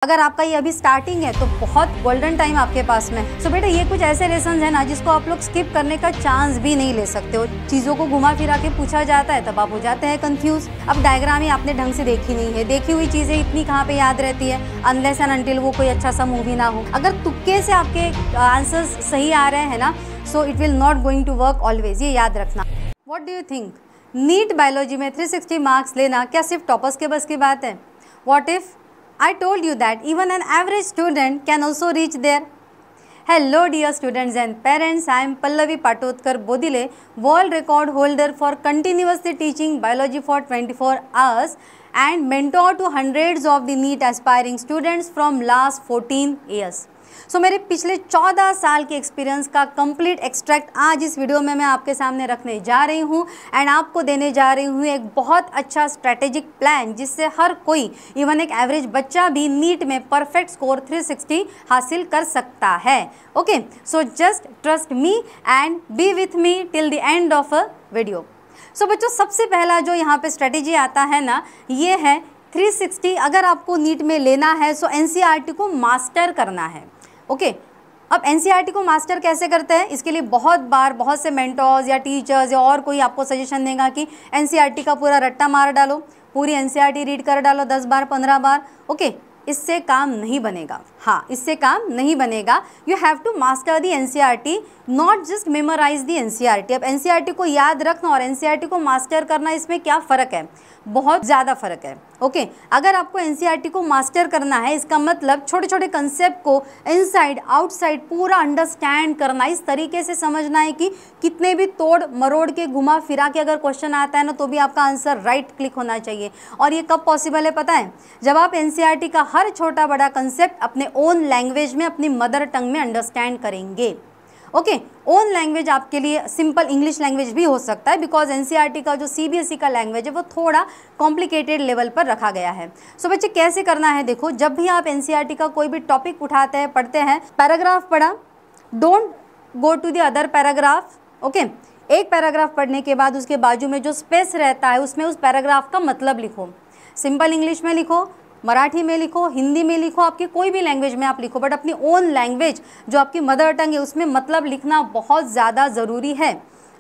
अगर आपका ये अभी स्टार्टिंग है तो बहुत गोल्डन टाइम आपके पास में। सो बेटा ये कुछ ऐसे लेसन है ना जिसको आप लोग स्किप करने का चांस भी नहीं ले सकते हो। चीज़ों को घुमा फिरा के पूछा जाता है तब आप हो जाते हैं कंफ्यूज। अब डायग्राम ही आपने ढंग से देखी नहीं है, देखी हुई चीज़ें इतनी कहाँ पे याद रहती है अनलेस एंड अनटिल वो कोई अच्छा सा मूवी ना हो। अगर तुक्के से आपके आंसर्स सही आ रहे हैं ना, so it will not going to work always, ये याद रखना। What do you think, NEET biology में 360 मार्क्स लेना क्या सिर्फ टॉपर्स के बस की बात है? What if I told you that even an average student can also reach there? Hello dear students and parents, I am Pallavi Patotkar Bodile, world record holder for continuously teaching biology for 24 hours and mentor to hundreds of the NEET aspiring students from last 14 years. सो मेरे पिछले 14 साल के experience का complete extract आज इस video में मैं आपके सामने रखने जा रही हूँ एंड आपको देने जा रही हूँ एक बहुत अच्छा स्ट्रैटेजिक प्लान जिससे हर कोई इवन एक एवरेज बच्चा भी नीट में परफेक्ट स्कोर 360 हासिल कर सकता है। Okay, so just trust me and be with me till the end of a video. So बच्चों सबसे पहला जो यहाँ पे स्ट्रैटेजी आता है ना, ये है 360 अगर आपको नीट में लेना है सो एनसीईआरटी को मास्टर करना है। ओके, अब एनसीईआरटी को मास्टर कैसे करते हैं, इसके लिए बहुत बार बहुत से मेंटर्स या टीचर्स या और कोई आपको सजेशन देगा कि एनसीईआरटी का पूरा रट्टा मार डालो, पूरी एनसीईआरटी रीड कर डालो 10 बार 15 बार। ओके, इससे काम नहीं बनेगा। हाँ, इससे काम नहीं बनेगा। You have to master the NCERT, not just memorise the NCERT. अब एनसीईआरटी को याद रखना और एनसीईआरटी को मास्टर करना, इसमें क्या फ़र्क है? बहुत ज़्यादा फ़र्क है। ओके, अगर आपको एनसीईआरटी को मास्टर करना है इसका मतलब छोटे छोटे कंसेप्ट को इनसाइड आउटसाइड पूरा अंडरस्टैंड करना, इस तरीके से समझना है कि कितने भी तोड़ मरोड़ के घुमा फिरा के अगर क्वेश्चन आता है ना तो भी आपका आंसर राइट क्लिक होना चाहिए। और ये कब पॉसिबल है पता है? जब आप एनसीईआरटी का हर छोटा बड़ा कंसेप्ट अपने ओन लैंग्वेज में, अपनी मदर टंग में अंडरस्टैंड करेंगे। ओके, ओन लैंग्वेज आपके लिए सिंपल इंग्लिश लैंग्वेज भी हो सकता है बिकॉज एनसीईआरटी का जो सीबीएसई का लैंग्वेज है वो थोड़ा कॉम्प्लिकेटेड लेवल पर रखा गया है। सो बच्चे कैसे करना है देखो, जब भी आप एनसीईआरटी का कोई भी टॉपिक उठाते हैं, पढ़ते हैं, पैराग्राफ पढ़ा, don't go to the other paragraph. Okay, एक पैराग्राफ पढ़ने के बाद उसके बाजू में जो स्पेस रहता है उसमें उस पैराग्राफ का मतलब लिखो। सिंपल इंग्लिश में लिखो, मराठी में लिखो, हिंदी में लिखो, आपकी कोई भी लैंग्वेज में आप लिखो, बट अपनी ओन लैंग्वेज जो आपकी मदर टंग है उसमें मतलब लिखना बहुत ज़्यादा ज़रूरी है।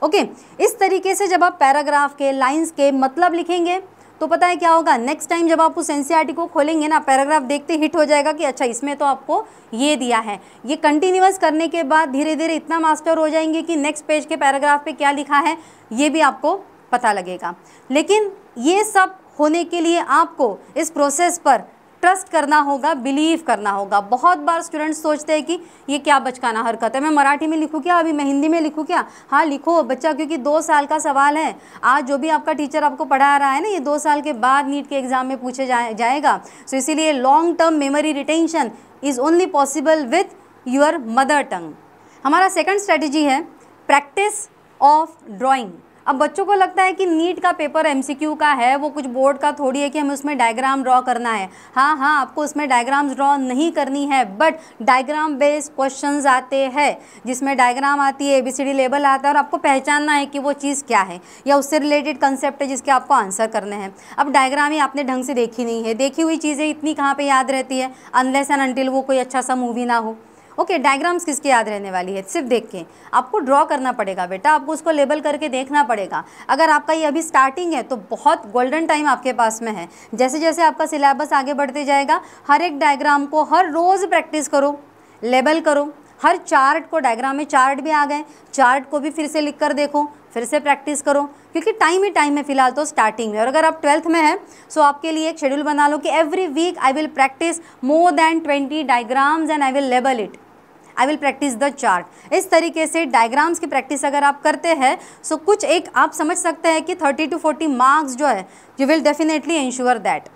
ओके, इस तरीके से जब आप पैराग्राफ के लाइंस के मतलब लिखेंगे तो पता है क्या होगा, नेक्स्ट टाइम जब आप उस एनसीईआरटी को खोलेंगे ना, पैराग्राफ देखते हिट हो जाएगा कि अच्छा इसमें तो आपको ये दिया है। ये कंटिन्यूअस करने के बाद धीरे धीरे इतना मास्टर हो जाएंगे कि नेक्स्ट पेज के पैराग्राफ पे क्या लिखा है ये भी आपको पता लगेगा। लेकिन ये सब होने के लिए आपको इस प्रोसेस पर ट्रस्ट करना होगा, बिलीव करना होगा। बहुत बार स्टूडेंट्स सोचते हैं कि ये क्या बचकाना हरकत है, मैं मराठी में लिखूँ क्या, अभी मैं हिंदी में लिखूँ क्या? हाँ लिखो बच्चा, क्योंकि 2 साल का सवाल है। आज जो भी आपका टीचर आपको पढ़ा रहा है ना, ये 2 साल के बाद नीट के एग्जाम में पूछे जाएगा। सो इसीलिए long term memory retention is only possible with your mother tongue. हमारा सेकंड स्ट्रेटजी है प्रैक्टिस ऑफ ड्राइंग। अब बच्चों को लगता है कि नीट का पेपर एमसीक्यू का है, वो कुछ बोर्ड का थोड़ी है कि हमें उसमें डायग्राम ड्रॉ करना है। हाँ, आपको उसमें डायग्राम्स ड्रॉ नहीं करनी है, बट डायग्राम बेस्ड क्वेश्चंस आते हैं जिसमें डायग्राम आती है, ABCD लेबल आता है और आपको पहचानना है कि वो चीज़ क्या है या उससे रिलेटेड कंसेप्ट है जिसके आपको आंसर करने हैं। अब डायग्राम ही आपने ढंग से देखी नहीं है, देखी हुई चीज़ें इतनी कहाँ पर याद रहती है अनलेस एंड अनटिल वो कोई अच्छा सा मूवी ना हो। ओके, डायग्राम्स किसके याद रहने वाली है? सिर्फ देख के आपको ड्रॉ करना पड़ेगा बेटा, आपको उसको लेबल करके देखना पड़ेगा। अगर आपका ये अभी स्टार्टिंग है तो बहुत गोल्डन टाइम आपके पास में है। जैसे जैसे आपका सिलेबस आगे बढ़ते जाएगा, हर एक डायग्राम को हर रोज़ प्रैक्टिस करो, लेबल करो। हर चार्ट को, डायग्राम में चार्ट भी आ गए, चार्ट को भी फिर से लिख कर देखो, फिर से प्रैक्टिस करो, क्योंकि टाइम ही टाइम है फिलहाल तो स्टार्टिंग में। और अगर आप 12th में हैं सो आपके लिए एक शेड्यूल बना लो कि every week I will practise more than 20 diagrams and I will label it, I will practise the chart. इस तरीके से डायग्राम्स की प्रैक्टिस अगर आप करते हैं सो कुछ एक आप समझ सकते हैं कि 30 to 40 मार्क्स जो है you will definitely ensure that.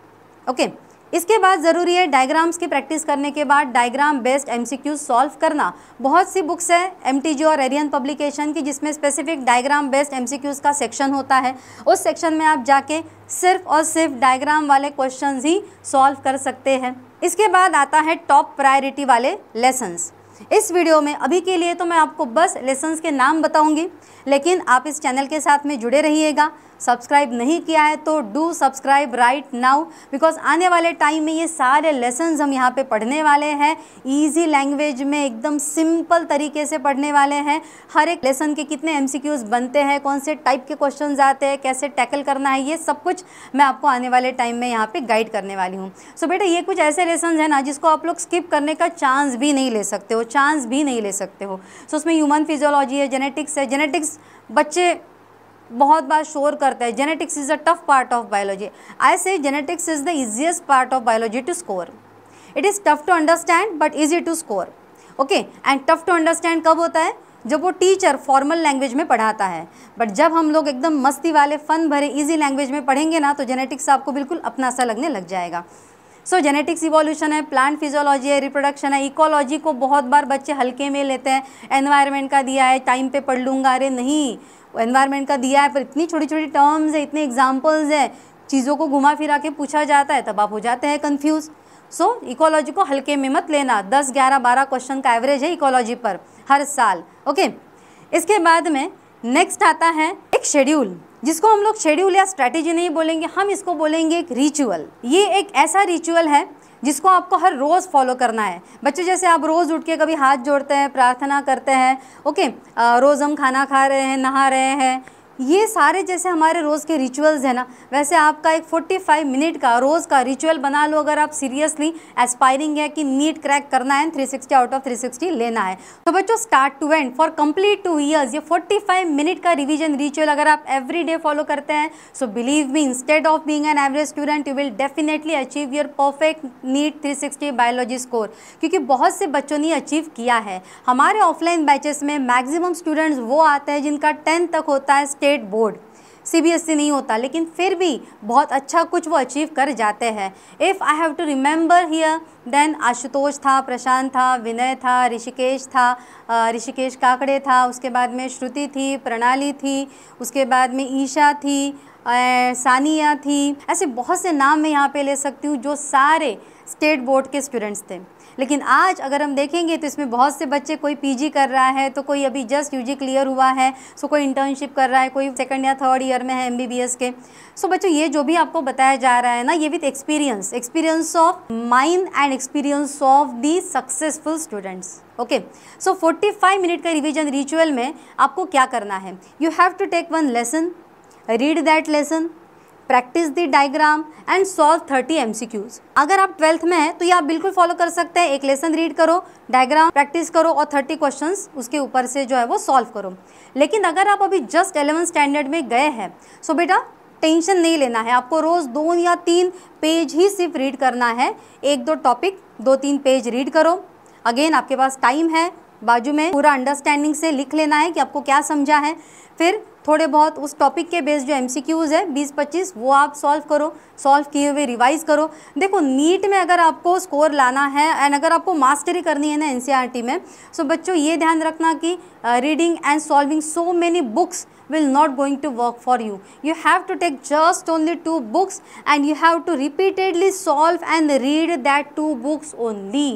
Okay, इसके बाद ज़रूरी है डायग्राम्स की प्रैक्टिस करने के बाद डायग्राम बेस्ड MCQ सॉल्व करना। बहुत सी बुक्स है MTG और एरियन पब्लिकेशन की जिसमें स्पेसिफिक डायग्राम बेस्ड MCQs का सेक्शन होता है। उस सेक्शन में आप जाके सिर्फ और सिर्फ डायग्राम वाले क्वेश्चंस ही सॉल्व कर सकते हैं। इसके बाद आता है टॉप प्रायोरिटी वाले लेसन्स। इस वीडियो में अभी के लिए तो मैं आपको बस लेसन्स के नाम बताऊंगी, लेकिन आप इस चैनल के साथ में जुड़े रहिएगा, सब्सक्राइब नहीं किया है तो do subscribe right now, because आने वाले टाइम में ये सारे लेसन्स हम यहाँ पे पढ़ने वाले हैं। ईजी लैंग्वेज में एकदम सिंपल तरीके से पढ़ने वाले हैं। हर एक लेसन के कितने MCQs बनते हैं, कौन से टाइप के क्वेश्चंस आते हैं, कैसे टैकल करना है, ये सब कुछ मैं आपको आने वाले टाइम में यहाँ पे गाइड करने वाली हूँ। सो बेटा ये कुछ ऐसे लेसन हैं ना जिसको आप लोग स्किप करने का चांस भी नहीं ले सकते हो। सो उसमें ह्यूमन फिजियोलॉजी है, जेनेटिक्स है। जेनेटिक्स बच्चे बहुत बार शोर करते हैं, genetics is a tough part of biology. I say genetics is the easiest part of biology to score. It is tough to understand but easy to score. Okay, and tough to understand कब होता है? जब वो teacher formal language में पढ़ाता है। But जब हम लोग एकदम मस्ती वाले फन भरे ईजी लैंग्वेज में पढ़ेंगे ना तो जेनेटिक्स आपको बिल्कुल अपना सा लगने लग जाएगा। सो जेनेटिक्स इवोल्यूशन है, प्लांट फिजियोलॉजी है, रिप्रोडक्शन है। इकोलॉजी को बहुत बार बच्चे हल्के में लेते हैं, एनवायरनमेंट का दिया है टाइम पे पढ़ लूँगा। अरे नहीं, एनवायरनमेंट का दिया है पर इतनी छोटी छोटी टर्म्स है, इतने एग्जाम्पल्स है, चीज़ों को घुमा फिरा के पूछा जाता है, तब आप हो जाते हैं कन्फ्यूज़। सो इकोलॉजी को हल्के में मत लेना। 10, 11, 12 क्वेश्चन का एवरेज है इकोलॉजी पर हर साल। ओके, इसके बाद में नेक्स्ट आता है एक शेड्यूल, जिसको हम लोग शेड्यूल या स्ट्रैटेजी नहीं बोलेंगे, हम इसको बोलेंगे एक रिचुअल। ये एक ऐसा रिचुअल है जिसको आपको हर रोज़ फॉलो करना है। बच्चे जैसे आप रोज़ उठ के कभी हाथ जोड़ते हैं, प्रार्थना करते हैं, ओके, रोज़ हम खाना खा रहे हैं, नहा रहे हैं, ये सारे जैसे हमारे रोज़ के रिचुअल्स हैं ना, वैसे आपका एक 45 मिनट का रोज़ का रिचुअल बना लो अगर आप सीरियसली एस्पायरिंग है कि नीट क्रैक करना है, 360 आउट ऑफ 360 लेना है। तो बच्चों start to end for complete 2 years ये 45 मिनट का रिवीजन रिचुअल अगर आप एवरी डे फॉलो करते हैं, so believe me, instead of being an average student you will definitely achieve your perfect NEET 360 biology score. क्योंकि बहुत से बच्चों ने अचीव किया है। हमारे ऑफलाइन बैचेस में मैक्सिमम स्टूडेंट्स वो आते हैं जिनका 10 तक होता है स्टेट बोर्ड, CBSE नहीं होता, लेकिन फिर भी बहुत अच्छा कुछ वो अचीव कर जाते हैं। If I have to remember here then Ashutosh था, प्रशांत था, विनय था, ऋषिकेश था, ऋषिकेश काकड़े था, उसके बाद में श्रुति थी, प्रणाली थी, उसके बाद में ईशा थी, सानिया थी। ऐसे बहुत से नाम मैं यहाँ पे ले सकती हूँ जो सारे स्टेट बोर्ड के स्टूडेंट्स थे। लेकिन आज अगर हम देखेंगे तो इसमें बहुत से बच्चे, कोई PG कर रहा है तो कोई अभी जस्ट UG क्लियर हुआ है, सो कोई इंटर्नशिप कर रहा है, कोई 2nd या 3rd ईयर में है MBBS के। सो बच्चों ये जो भी आपको बताया जा रहा है ना, ये with experience of mind and experience of the successful students. Okay, so 45 minute का रिविजन रिचुअल में आपको क्या करना है? You have to take 1 lesson, read that lesson, practise the diagram and solve 30 MCQs। अगर आप 12th में हैं तो ये आप बिल्कुल फॉलो कर सकते हैं। एक लेसन रीड करो, डायग्राम प्रैक्टिस करो और 30 क्वेश्चंस उसके ऊपर से जो है वो सॉल्व करो। लेकिन अगर आप अभी जस्ट 11th स्टैंडर्ड में गए हैं, सो बेटा टेंशन नहीं लेना है। आपको रोज़ 2 या 3 पेज ही सिर्फ रीड करना है। 1-2 टॉपिक 2-3 पेज रीड करो। अगेन आपके पास टाइम है, बाजू में पूरा अंडरस्टैंडिंग से लिख लेना है कि आपको क्या समझा है। फिर थोड़े बहुत उस टॉपिक के बेस जो MCQs है 20-25 वो आप सॉल्व करो, सॉल्व किए हुए रिवाइज करो। देखो नीट में अगर आपको स्कोर लाना है एंड अगर आपको मास्टरी करनी है ना NCERT में, सो बच्चों ये ध्यान रखना कि reading and solving so many books will not going to work for you. You have to take just only 2 books and you have to repeatedly solve and read that 2 books only.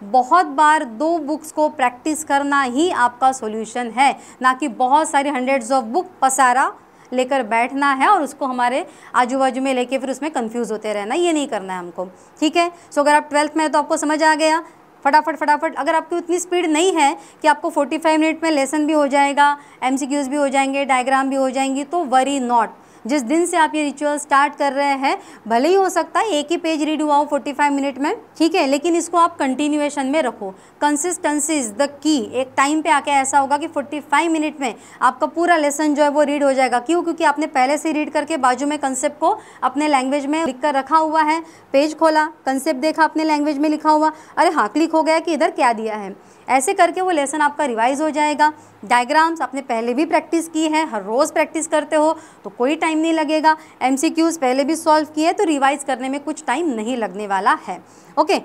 बहुत बार 2 books को practice करना ही आपका solution है, ना कि बहुत सारी hundreds of book पसारा लेकर बैठना है और उसको हमारे आजू बाजू में लेके फिर उसमें कंफ्यूज होते रहना। ये नहीं करना है हमको, ठीक है। सो अगर आप 12th में है तो आपको समझ आ गया, फटाफट। अगर आपकी उतनी स्पीड नहीं है कि आपको 45 मिनट में लेसन भी हो जाएगा, MCQs भी हो जाएंगे, डायग्राम भी हो जाएंगी, तो वरी नॉट। जिस दिन से आप ये रिचुअल स्टार्ट कर रहे हैं, भले ही हो सकता है एक ही पेज रीड हुआ हो 45 मिनट में, ठीक है, लेकिन इसको आप कंटिन्यूएशन में रखो। Consistency is the key. एक टाइम पे आके ऐसा होगा कि 45 मिनट में आपका पूरा लेसन जो है वो रीड हो जाएगा। क्यों? क्योंकि आपने पहले से रीड करके बाजू में कंसेप्ट को अपने लैंग्वेज में लिख कर रखा हुआ है। पेज खोला, कंसेप्ट देखा, अपने लैंग्वेज में लिखा हुआ, अरे हाँ क्लिक हो गया कि इधर क्या दिया है। ऐसे करके वो लेसन आपका रिवाइज हो जाएगा। डायग्राम्स आपने पहले भी प्रैक्टिस की है, हर रोज़ प्रैक्टिस करते हो तो कोई टाइम नहीं लगेगा। MCQs पहले भी सॉल्व किए तो रिवाइज करने में कुछ टाइम नहीं लगने वाला है। ओके,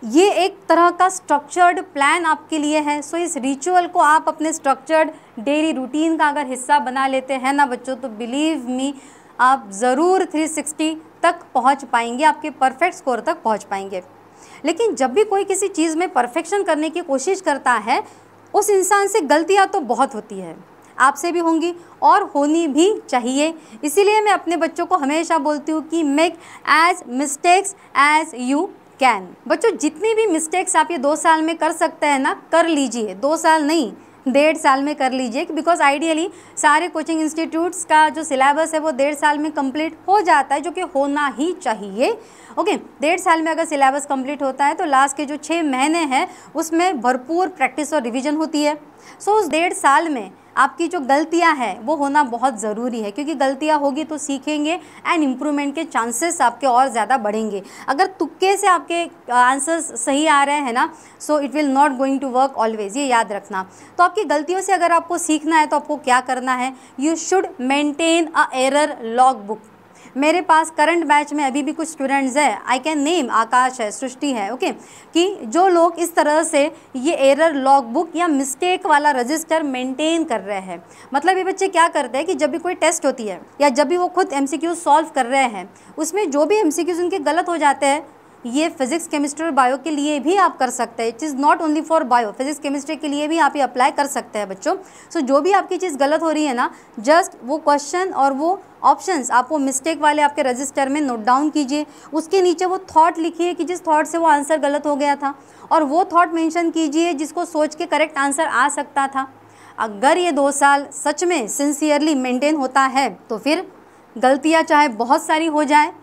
ये एक तरह का स्ट्रक्चर्ड प्लान आपके लिए है। सो इस रिचुअल को आप अपने स्ट्रक्चर्ड डेली रूटीन का अगर हिस्सा बना लेते हैं ना बच्चों, तो बिलीव मी आप ज़रूर 360 तक पहुँच पाएंगे, आपके परफेक्ट स्कोर तक पहुँच पाएंगे। लेकिन जब भी कोई किसी चीज़ में परफेक्शन करने की कोशिश करता है, उस इंसान से गलतियां तो बहुत होती है। आपसे भी होंगी और होनी भी चाहिए। इसीलिए मैं अपने बच्चों को हमेशा बोलती हूँ कि make as mistakes as you can. बच्चों जितनी भी मिस्टेक्स आप ये 2 साल में कर सकते हैं ना, कर लीजिए। 2 साल नहीं, 1.5 साल में कर लीजिए, बिकॉज आइडियली सारे कोचिंग इंस्टीट्यूट्स का जो सिलेबस है वो 1.5 साल में कंप्लीट हो जाता है, जो कि होना ही चाहिए। ओके, 1.5 साल में अगर सिलेबस कंप्लीट होता है तो लास्ट के जो 6 महीने हैं उसमें भरपूर प्रैक्टिस और रिवीजन होती है। सो उस 1.5 साल में आपकी जो गलतियां हैं वो होना बहुत ज़रूरी है, क्योंकि गलतियां होगी तो सीखेंगे एंड इम्प्रूवमेंट के चांसेस आपके और ज़्यादा बढ़ेंगे। अगर तुक्के से आपके आंसर्स सही आ रहे हैं ना, so it will not going to work always, ये याद रखना। तो आपकी गलतियों से अगर आपको सीखना है तो आपको क्या करना है, you should maintain a error log book. मेरे पास करंट बैच में अभी भी कुछ स्टूडेंट्स हैं, आई कैन नेम, आकाश है, सृष्टि है, ओके, कि जो लोग इस तरह से ये एरर लॉग बुक या मिस्टेक वाला रजिस्टर मेंटेन कर रहे हैं। मतलब ये बच्चे क्या करते हैं कि जब भी कोई टेस्ट होती है या जब भी वो खुद MCQ सॉल्व कर रहे हैं, उसमें जो भी MCQs उनके गलत हो जाते हैं, ये फिजिक्स केमिस्ट्री और बायो के लिए भी आप कर सकते हैं। It is not only for bio, physics chemistry के लिए भी आप ये अप्लाई कर सकते हैं बच्चों। सो जो भी आपकी चीज़ गलत हो रही है ना, जस्ट वो क्वेश्चन और वो ऑप्शंस आप वो मिस्टेक वाले आपके रजिस्टर में नोट डाउन कीजिए। उसके नीचे वो थॉट लिखिए कि जिस थॉट से वो आंसर गलत हो गया था, और वो थॉट मेंशन कीजिए जिसको सोच के करेक्ट आंसर आ सकता था। अगर ये 2 साल सच में सिंसियरली मेंटेन होता है तो फिर गलतियाँ चाहे बहुत सारी हो जाए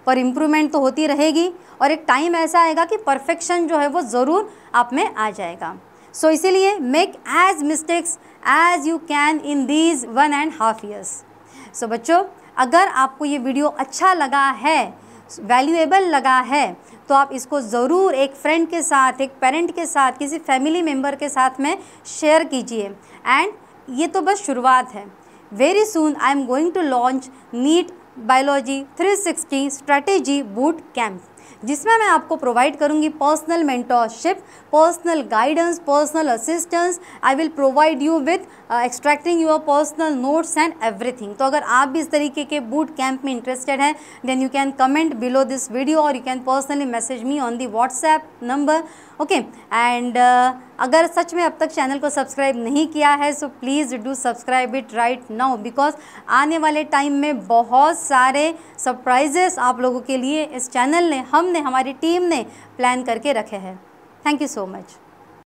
पर इम्प्रूवमेंट तो होती रहेगी, और एक टाइम ऐसा आएगा कि परफेक्शन जो है वो ज़रूर आप में आ जाएगा। सो इसीलिए make as mistakes as you can in these 1.5 years। So बच्चों, अगर आपको ये वीडियो अच्छा लगा है, वैल्यूएबल लगा है, तो आप इसको ज़रूर एक फ्रेंड के साथ, एक पेरेंट के साथ, किसी फैमिली मेम्बर के साथ में शेयर कीजिए। एंड ये तो बस शुरुआत है। Very soon I am going to launch NEET biology 360 strategy boot camp, जिसमें मैं आपको प्रोवाइड करूंगी personal mentorship, personal guidance, personal assistance. I will provide you with extracting your personal notes and everything. तो अगर आप भी इस तरीके के बूट कैंप में इंटरेस्टेड हैं, then you can comment below this video और you can personally message me on the WhatsApp number, okay. And अगर सच में अब तक चैनल को सब्सक्राइब नहीं किया है, so please do subscribe it right now, because आने वाले टाइम में बहुत सारे सरप्राइजेस आप लोगों के लिए इस चैनल ने, हमने, हमारी टीम ने प्लान करके रखे हैं। Thank you so much.